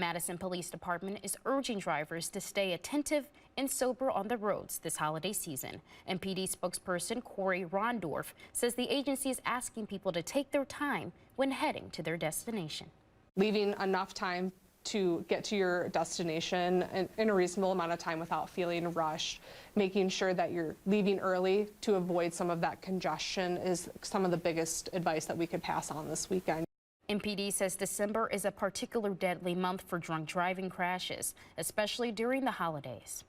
Madison Police Department is urging drivers to stay attentive and sober on the roads this holiday season. MPD spokesperson Corey Rondorf says the agency is asking people to take their time when heading to their destination. Leaving enough time to get to your destination in a reasonable amount of time without feeling rushed, making sure that you're leaving early to avoid some of that congestion is some of the biggest advice that we could pass on this weekend. MPD says December is a particularly deadly month for drunk driving crashes, especially during the holidays.